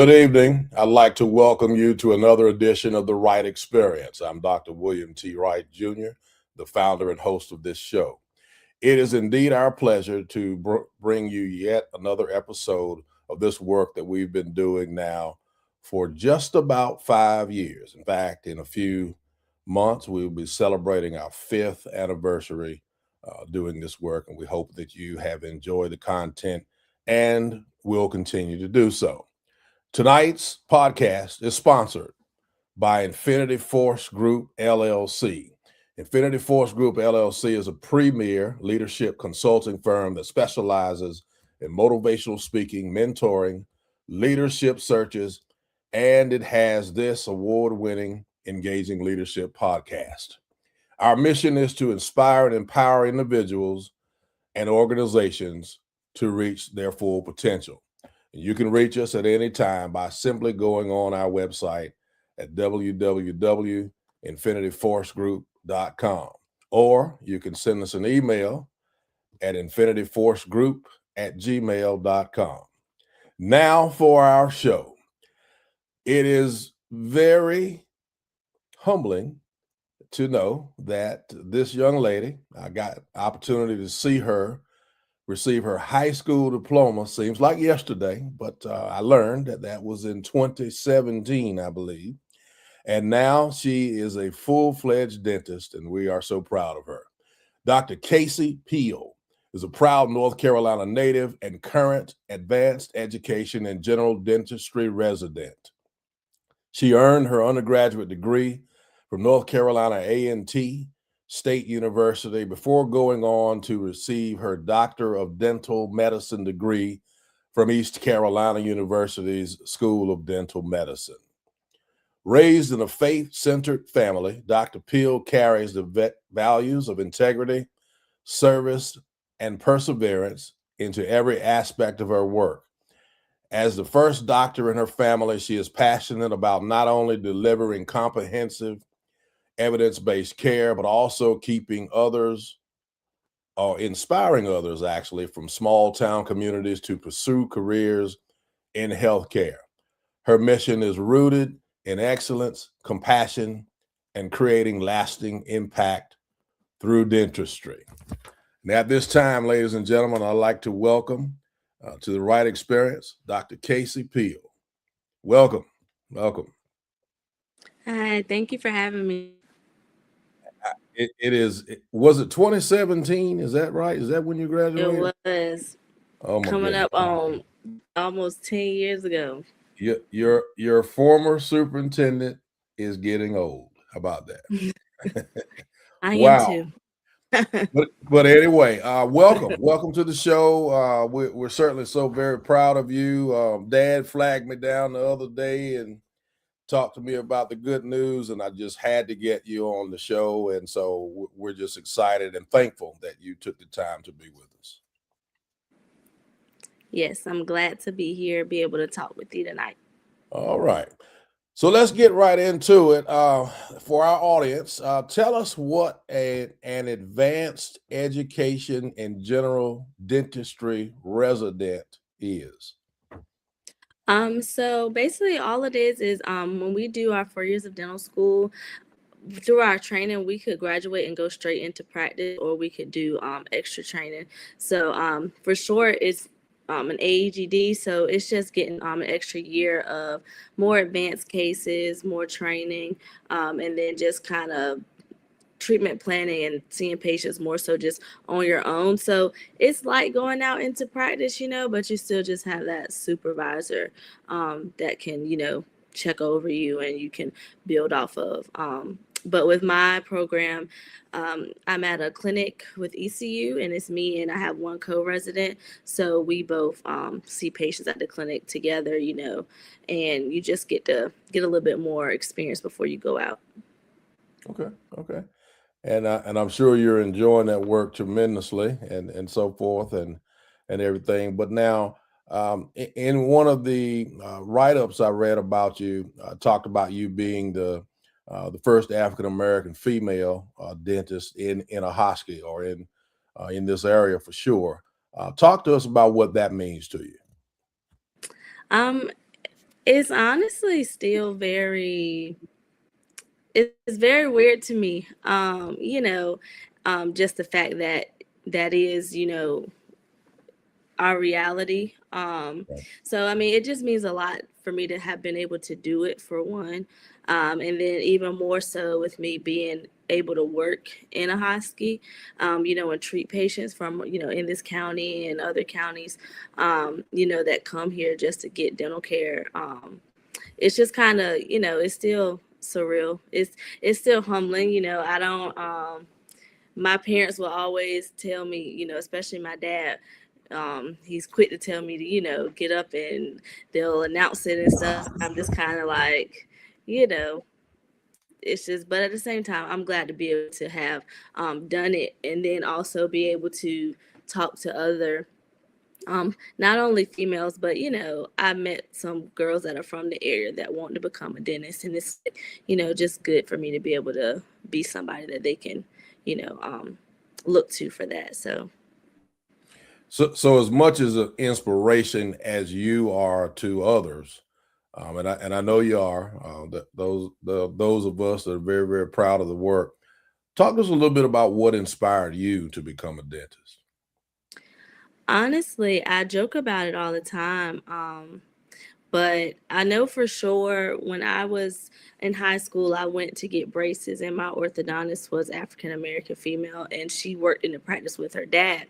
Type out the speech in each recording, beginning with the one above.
Good evening. I'd like to welcome you to another edition of the Wright Experience. I'm Dr. William T. Wright Jr., the founder and host of this show. It is indeed our pleasure to bring you yet another episode of this work that we've been doing now for just about 5 years. In fact, in a few months, we will be celebrating our fifth anniversary doing this work, and we hope that you have enjoyed the content and will continue to do so. Tonight's podcast is sponsored by Infinity Force Group, LLC. Infinity Force Group, LLC is a premier leadership consulting firm that specializes in motivational speaking, mentoring, leadership searches, and it has this award-winning Engaging Leadership podcast. Our mission is to inspire and empower individuals and organizations to reach their full potential. You can reach us at any time by simply going on our website at www.infinityforcegroup.com, or you can send us an email at infinityforcegroup@gmail.com. Now for our show. It is very humbling to know that this young lady, I got opportunity to see her receive her high school diploma. Seems like yesterday, but I learned that was in 2017, I believe. And now she is a full-fledged dentist, and we are so proud of her. Dr. Kaisi Peele is a proud North Carolina native and current advanced education and general dentistry resident. She earned her undergraduate degree from North Carolina A&T State University before going on to receive her Doctor of Dental Medicine degree from East Carolina University's School of Dental Medicine. Raised in a faith-centered family, Dr. Peele carries the values of integrity, service, and perseverance into every aspect of her work. As the first doctor in her family, she is passionate about not only delivering comprehensive evidence-based care, but also keeping others or inspiring others actually from small town communities to pursue careers in healthcare. Her mission is rooted in excellence, compassion, and creating lasting impact through dentistry. And at this time, ladies and gentlemen, I'd like to welcome to the Wright Experience, Dr. Kaisi Peele. Welcome. Hi, thank you for having me. Was it 2017? Is that right? Is that when you It graduated? was Oh my coming goodness. up on almost 10 years ago. Your former superintendent is getting old. How about that? I am Wow. too. But anyway, welcome to the show. We're certainly so very proud of you. Dad flagged me down the other day and talked to me about the good news, and I just had to get you on the show. And so we're just excited and thankful that you took the time to be with us. Yes, I'm glad to be here, be able to talk with you tonight. All right. So let's get right into it. For our audience, tell us what an advanced education and general dentistry resident is. So basically all it is when we do our 4 years of dental school, through our training, we could graduate and go straight into practice, or we could do extra training. So for short, it's an AEGD. So it's just getting an extra year of more advanced cases, more training, and then just kind of treatment planning and seeing patients more so just on your own. So it's like going out into practice, but you still just have that supervisor that can, check over you and you can build off of. But with my program, I'm at a clinic with ECU, and it's me and I have one co-resident. So we both see patients at the clinic together, and you just get to get a little bit more experience before you go out. Okay. And I'm sure you're enjoying that work tremendously, and so forth, and everything. But now, in one of the write-ups I read about you, talked about you being the first African American female dentist in Ahoskie, or in this area for sure. Talk to us about what that means to you. Um, It's honestly still it's very weird to me. Just the fact that that is, our reality. Right. So I mean, it just means a lot for me to have been able to do it for one, and then even more so with me being able to work in Ahoskie, and treat patients from in this county and other counties, that come here just to get dental care. It's just kind of it's still surreal. It's still humbling. I don't. My parents will always tell me, especially my dad, he's quick to tell me to, get up and they'll announce it and stuff. I'm just kind of like, you know, it's just, but at the same time, I'm glad to be able to have done it and then also be able to talk to other not only females, but I met some girls that are from the area that want to become a dentist, and it's just good for me to be able to be somebody that they can, you know, um, look to for that. So, So as much as an inspiration as you are to others, and I know you are, those of us that are very, very proud of the work. Talk to us a little bit about what inspired you to become a dentist. honestly, I joke about it all the time. But I know for sure when I was in high school, I went to get braces, and my orthodontist was African American female, and she worked in the practice with her dad.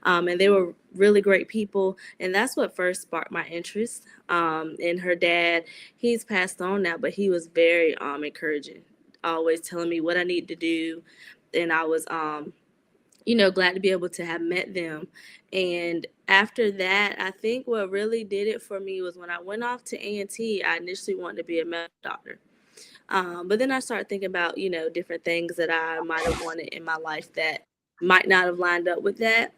And they were really great people, and that's what first sparked my interest. And her dad, he's passed on now, but he was very encouraging, always telling me what I need to do, and I was glad to be able to have met them. And after that, I think what really did it for me was when I went off to A&T, I initially wanted to be a medical doctor. But then I started thinking about, different things that I might have wanted in my life that might not have lined up with that.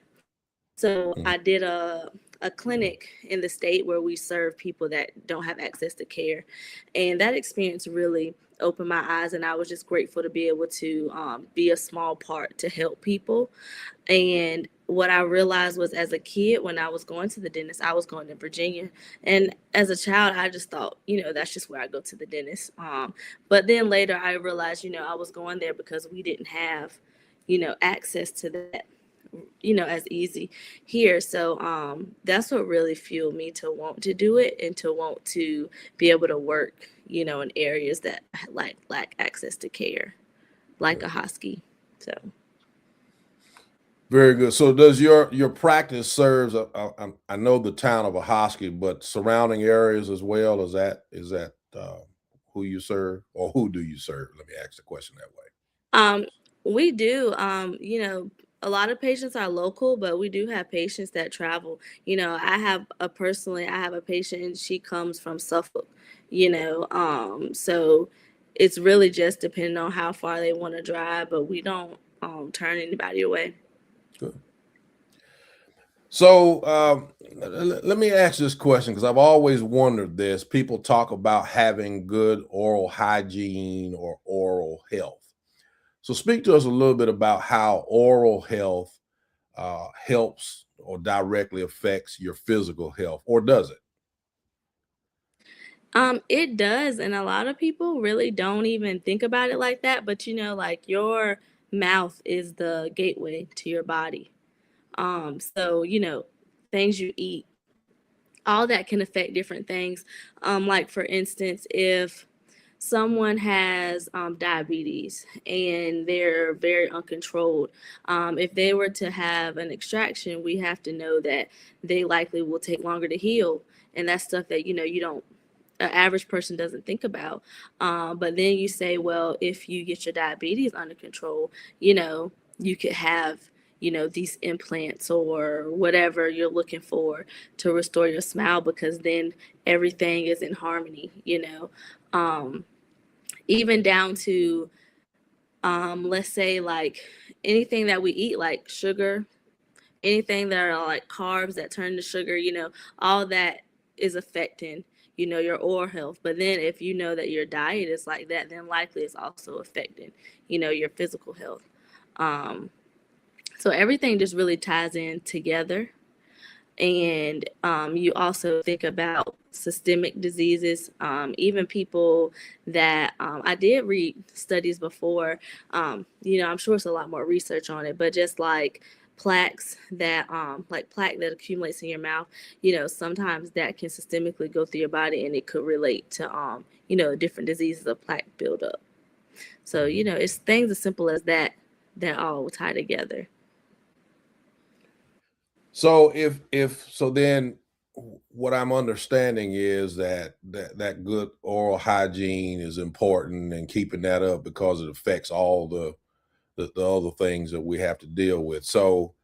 So Mhm. I did a clinic in the state where we serve people that don't have access to care. And that experience really opened my eyes. And I was just grateful to be able to be a small part to help people. And what I realized was as a kid, when I was going to the dentist, I was going to Virginia. And as a child, I just thought, that's just where I go to the dentist. But then later I realized, I was going there because we didn't have, access to that, as easy here. So that's what really fueled me to want to do it and to want to be able to work, in areas that like lack access to care, like a husky. So. Very good. So does your practice serves? I know the town of Ahoskie, but surrounding areas as well. Is that who you serve, or who do you serve? Let me ask the question that way. Um, we do. A lot of patients are local, but we do have patients that travel. I have a patient, she comes from Suffolk, so it's really just depending on how far they want to drive, but we don't turn anybody away. Good. So let me ask this question because I've always wondered this. People talk about having good oral hygiene or oral health. So speak to us a little bit about how oral health helps or directly affects your physical health, or does it? It does, and a lot of people really don't even think about it like that, but like your mouth is the gateway to your body. So, things you eat, all that can affect different things. Like for instance, if someone has diabetes and they're very uncontrolled, if they were to have an extraction, we have to know that they likely will take longer to heal, and that's stuff that you don't an average person doesn't think about. But then you say, well, if you get your diabetes under control, you could have, these implants or whatever you're looking for to restore your smile because then everything is in harmony, Um, even down to, let's say, like anything that we eat, like sugar, anything that are like carbs that turn to sugar, all that is affecting, your oral health. But then if you know that your diet is like that, then likely it's also affecting, your physical health. Um, so everything just really ties in together. And you also think about systemic diseases, even people that I did read studies before. I'm sure it's a lot more research on it, but just like plaques that like plaque that accumulates in your mouth, sometimes that can systemically go through your body and it could relate to different diseases of plaque buildup. So Mhm. it's things as simple as that all tie together. So if then what I'm understanding is that good oral hygiene is important and keeping that up because it affects all the other things that we have to deal with. So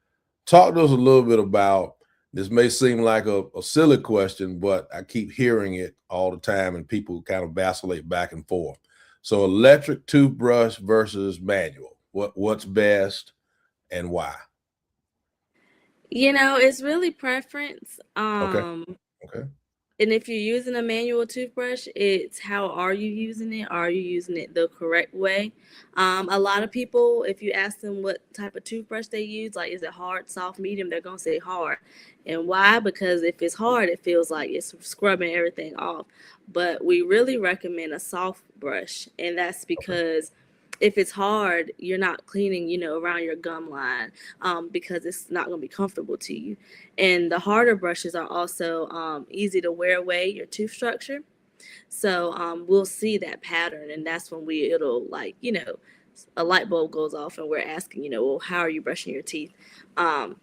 talk to us a little bit about this. May seem like a silly question, but I keep hearing it all the time and people kind of vacillate back and forth. So electric toothbrush versus manual. What's best and why? It's really preference. Okay. Okay. And if you're using a manual toothbrush, it's how are you using it? Are you using it the correct way? A lot of people, if you ask them what type of toothbrush they use, like is it hard, soft, medium, they're gonna say hard. And why? Because if it's hard, it feels like it's scrubbing everything off. But we really recommend a soft brush, and that's Okay. because if it's hard, you're not cleaning, around your gum line, because it's not going to be comfortable to you. And the harder brushes are also easy to wear away your tooth structure. So we'll see that pattern, and that's when it'll like, a light bulb goes off, and we're asking, well, how are you brushing your teeth? Um,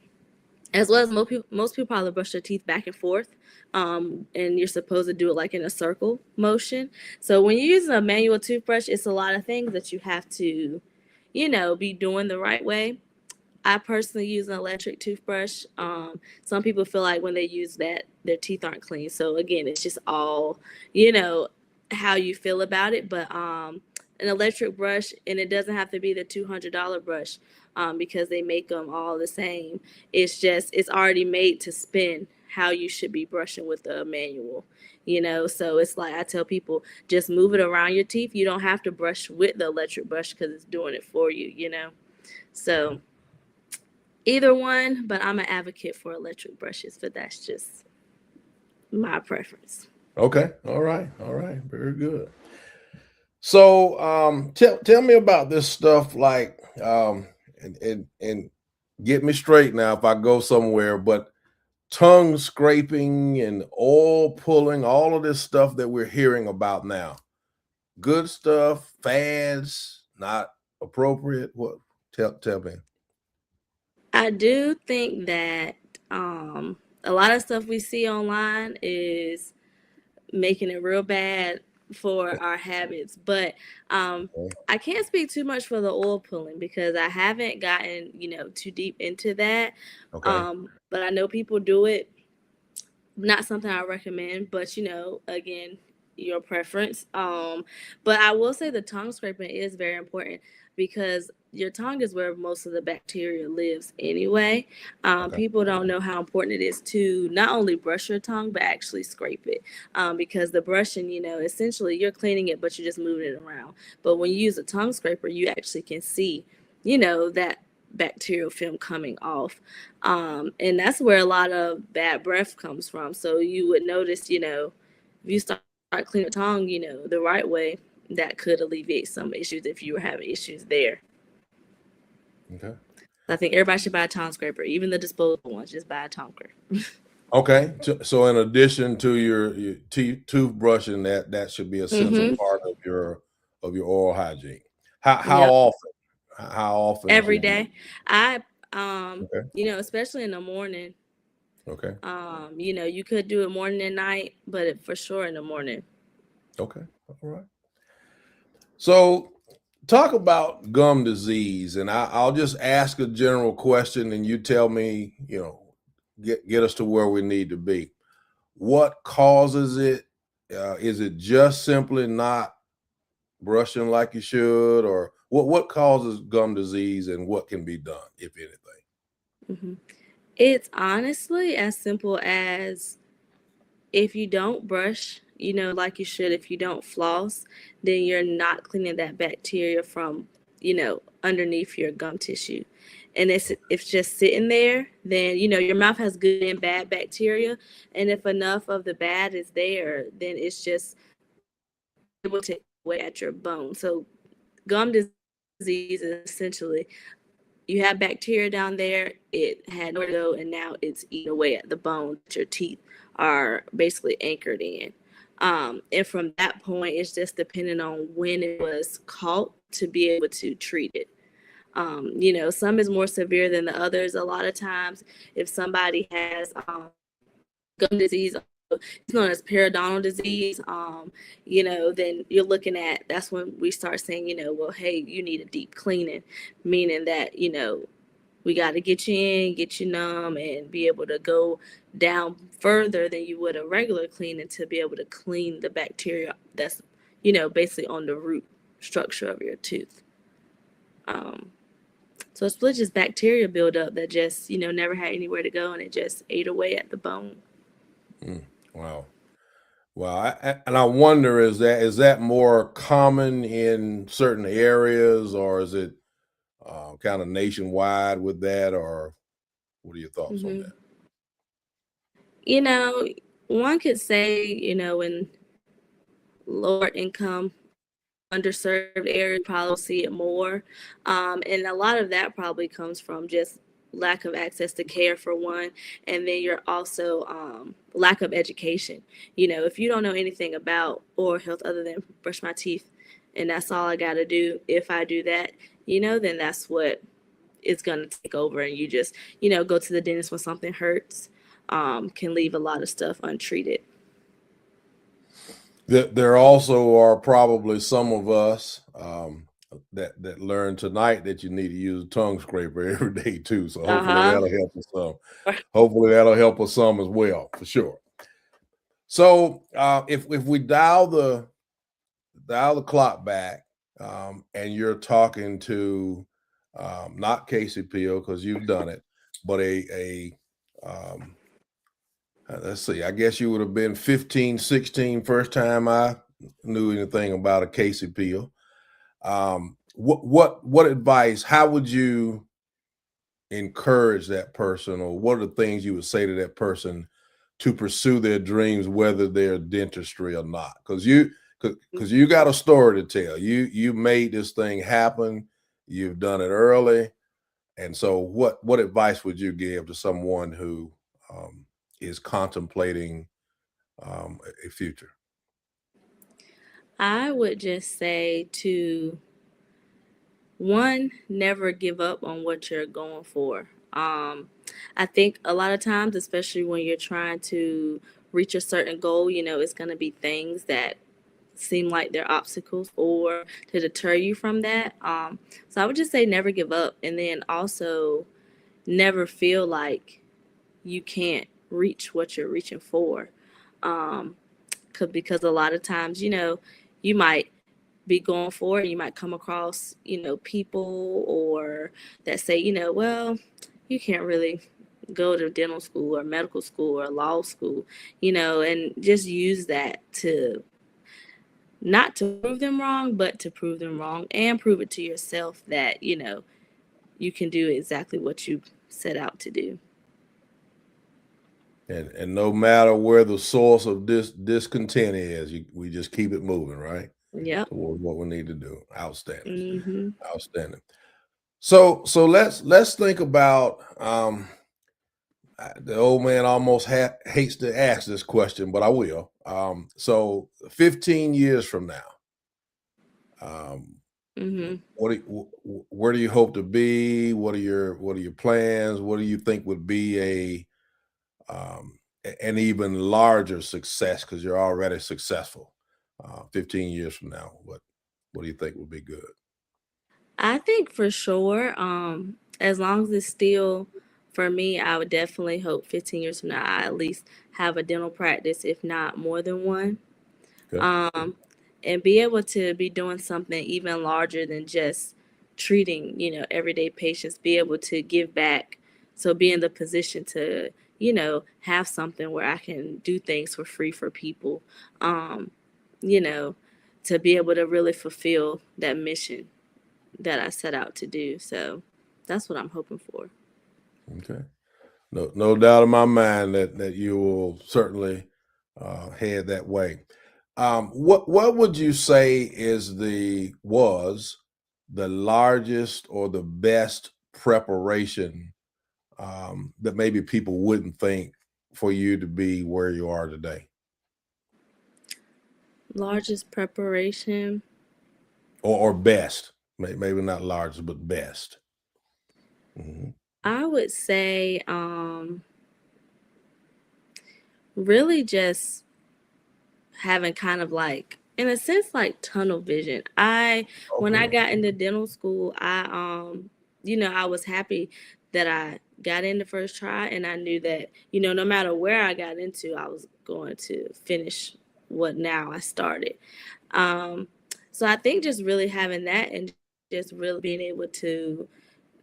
as well as most people probably brush their teeth back and forth, and you're supposed to do it like in a circle motion. So when you're using a manual toothbrush, it's a lot of things that you have to, be doing the right way. I personally use an electric toothbrush. Some people feel like when they use that, their teeth aren't clean. So again, it's just all, you know, how you feel about it. But an electric brush, and it doesn't have to be the $200 brush, because they make them all the same. It's already made to spin how you should be brushing with the manual. So it's like I tell people, just move it around your teeth. You don't have to brush with the electric brush because it's doing it for you. So either one, but I'm an advocate for electric brushes, but that's just my preference. Okay. All right. All right. Very good. So tell me about this stuff like and get me straight now if I go somewhere, but tongue scraping and oil pulling, all of this stuff that we're hearing about now. Good stuff, fads, not appropriate. What tell me. I do think that a lot of stuff we see online is making it real bad for our habits. But Okay. I can't speak too much for the oil pulling because I haven't gotten, too deep into that. Okay. But I know people do it. Not something I recommend, but again, your preference. But I will say the tongue scraping is very important because your tongue is where most of the bacteria lives anyway. Okay. People don't know how important it is to not only brush your tongue but actually scrape it, because the brushing, essentially you're cleaning it, but you're just moving it around. But when you use a tongue scraper, you actually can see, that bacterial film coming off. And that's where a lot of bad breath comes from. So you would notice, if you start cleaning your tongue, the right way, that could alleviate some issues if you were having issues there. Okay. I think everybody should buy a tongue scraper, even the disposable ones. Just buy a tongue scraper. Okay. So in addition to your toothbrushing, that should be a central Mm-hmm. part of your oral hygiene. How Yep. often? How often Every should you? day. I Okay. especially in the morning. Okay. You could do it morning and night, but for sure in the morning. Okay. All right. So talk about gum disease, and I'll just ask a general question, and you tell me, get us to where we need to be. What causes it? Is it just simply not brushing like you should, or what causes gum disease, and what can be done, if anything? Hmm. It's honestly as simple as if you don't brush, like you should, if you don't floss, then you're not cleaning that bacteria from, underneath your gum tissue. and it's just sitting there, then your mouth has good and bad bacteria, and if enough of the bad is there, then it's just able to eat away at your bone. So gum disease is essentially you have bacteria down there, it had nowhere to go, and now it's eating away at the bone that your teeth are basically anchored in. And from that point, it's just depending on when it was caught to be able to treat it. Some is more severe than the others. A lot of times, if somebody has gum disease, it's known as periodontal disease, then you're looking at, that's when we start saying, well, hey, you need a deep cleaning, meaning that, we got to get you in, get you numb, and be able to go down further than you would a regular cleaning to be able to clean the bacteria that's, basically on the root structure of your tooth. Um, so it's really just bacteria buildup that just, never had anywhere to go, and it just ate away at the bone. Mm, wow. Well, and I wonder, is that more common in certain areas, or is it kind of nationwide with that, or what are your thoughts on hmm that? You know, one could say, in lower income, underserved areas, probably see it more. And a lot of that probably comes from just lack of access to care, for one, and then you're also lack of education. If you don't know anything about oral health other than brush my teeth, and that's all I got to do, if I do that, then that's what is going to take over, and you just, go to the dentist when something hurts, can leave a lot of stuff untreated. There also are probably some of us that learned tonight that you need to use a tongue scraper every day too. So hopefully Uh-huh. that'll help us some. Hopefully that'll help us some as well, for sure. So if we dial the clock back, and you're talking to not Kaisi Peele, because you've done it, but a um, let's see, I guess you would have been 15, 16 first time I knew anything about a Kaisi Peele. What advice? How would you encourage that person, or what are the things you would say to that person to pursue their dreams, whether they're dentistry or not? Because you got a story to tell. You made this thing happen. You've done it early, and so what advice would you give to someone who is contemplating a future? I would just say to, one, never give up on what you're going for. I think a lot of times, especially when you're trying to reach a certain goal, it's going to be things that seem like they're obstacles or to deter you from that. So I would just say never give up, and then also never feel like you can't reach what you're reaching for. Um, because a lot of times, you might be going for it, and you might come across, people or that say, well, you can't really go to dental school or medical school or law school, and just use that to, not to prove them wrong, but to prove them wrong and prove it to yourself that, you can do exactly what you set out to do. And no matter where the source of this discontent is, we just keep it moving, right? Yep. Towards what we need to do. Outstanding. hmm Outstanding. So let's think about the old man almost hates to ask this question, but I will. So 15 years from now, um, hmm where do you hope to be? What are your plans? What do you think would be an even larger success, because you're already successful? 15 years from now, what do you think would be good? I think for sure, as long as it's still for me, I would definitely hope 15 years from now, I at least have a dental practice, if not more than one. Okay. Um, and be able to be doing something even larger than just treating, everyday patients, be able to give back. So be in the position to, have something where I can do things for free for people, um, you know, to be able to really fulfill that mission that I set out to do. So, that's what I'm hoping for. Okay. No doubt in my mind that you will certainly head that way. What would you say was the largest or the best preparation that maybe people wouldn't think for you to be where you are today? Largest preparation. Or best, maybe not largest, but best. Mhm. I would say really just having kind of like in a sense like tunnel vision. I When I Okay. got into dental school, I I was happy that I got in the first try, and I knew that, no matter where I got into, I was going to finish what now I started. Um so I think just really having that and just really being able to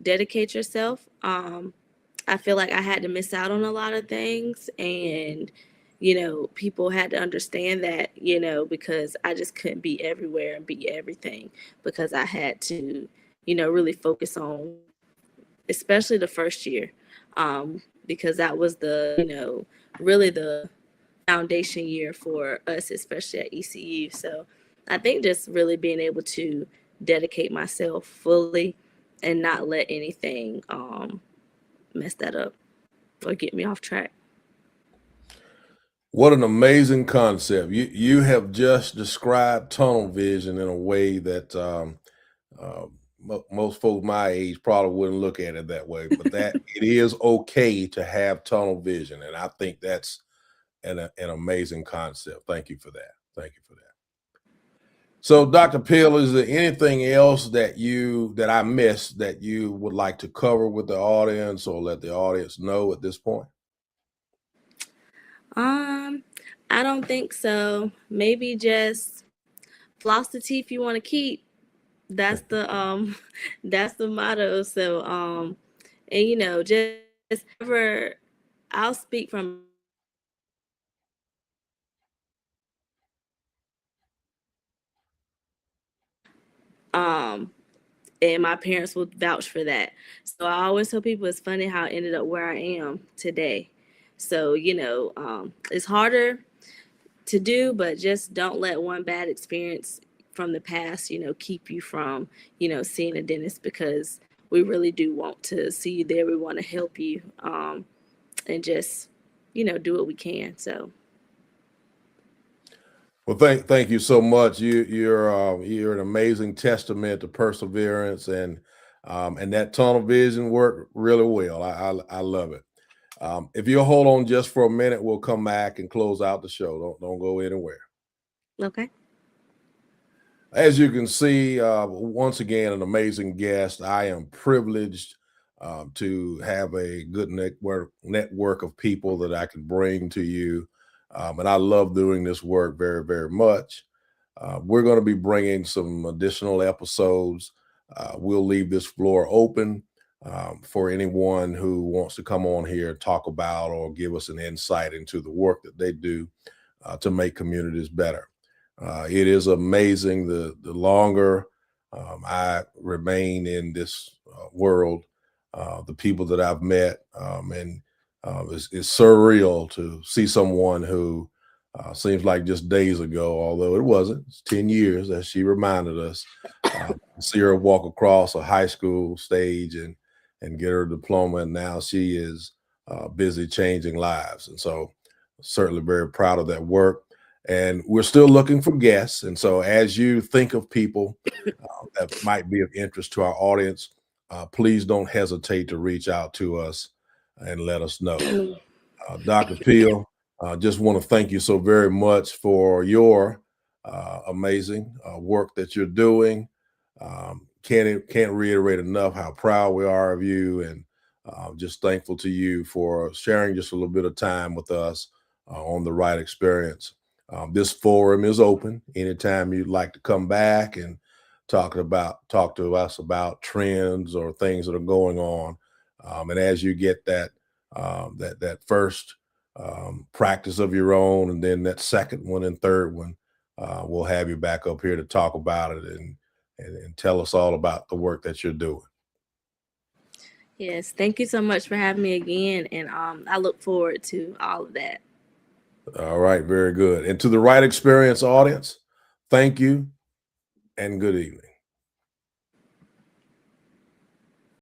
dedicate yourself. I feel like I had to miss out on a lot of things, and people had to understand that, because I just couldn't be everywhere and be everything, because I had to, really focus on, especially the first year, because that was really the foundation year for us, especially at ECU. So I think just really being able to dedicate myself fully and not let anything mess that up or get me off track. What an amazing concept. You have just described tunnel vision in a way that uh, most folks my age probably wouldn't look at it that way, but that it is okay to have tunnel vision, and I think that's an amazing concept. Thank you for that. Thank you for that. So, Dr. Peel, is there anything else that I missed that you would like to cover with the audience or let the audience know at this point? Um, I don't think so. Maybe just floss the teeth you want to keep. That's the that's the motto. So and just ever I'll speak from experience. Um and my parents will vouch for that. So I always tell people it's funny how I ended up where I am today. So, it's harder to do, but just don't let one bad experience from the past, keep you from, seeing a dentist, because we really do want to see you there. We want to help you, and just, do what we can. So, Well, thank you so much. You're an amazing testament to perseverance and that tunnel vision worked really well. I love it. If you'll hold on just for a minute, we'll come back and close out the show. Don't go anywhere. okay. As you can see, once again, an amazing guest. I am privileged to have a good network of people that I can bring to you. And I love doing this work very, very much. We're going to be bringing some additional episodes. We'll leave this floor open for anyone who wants to come on here and talk about or give us an insight into the work that they do to make communities better. It is amazing the longer I remain in this world, the people that I've met, and it's surreal to see someone who seems like just days ago, although it wasn't. It's 10 years, as she reminded us. See her walk across a high school stage and get her diploma, and now she is busy changing lives. And so, certainly very proud of that work. And we're still looking for guests. And so, as you think of people that might be of interest to our audience, please don't hesitate to reach out to us and let us know. Dr. Peel, just want to thank you so very much for your amazing work that you're doing. Can't reiterate enough how proud we are of you, and just thankful to you for sharing just a little bit of time with us on the Wright Experience. This forum is open anytime you'd like to come back and talk to us about trends or things that are going on. And as you get that first practice of your own, and then that second one and third one, we'll have you back up here to talk about it and tell us all about the work that you're doing. Yes, thank you so much for having me again, and I look forward to all of that. All right, very good. And to the Wright Experience audience, thank you and good evening.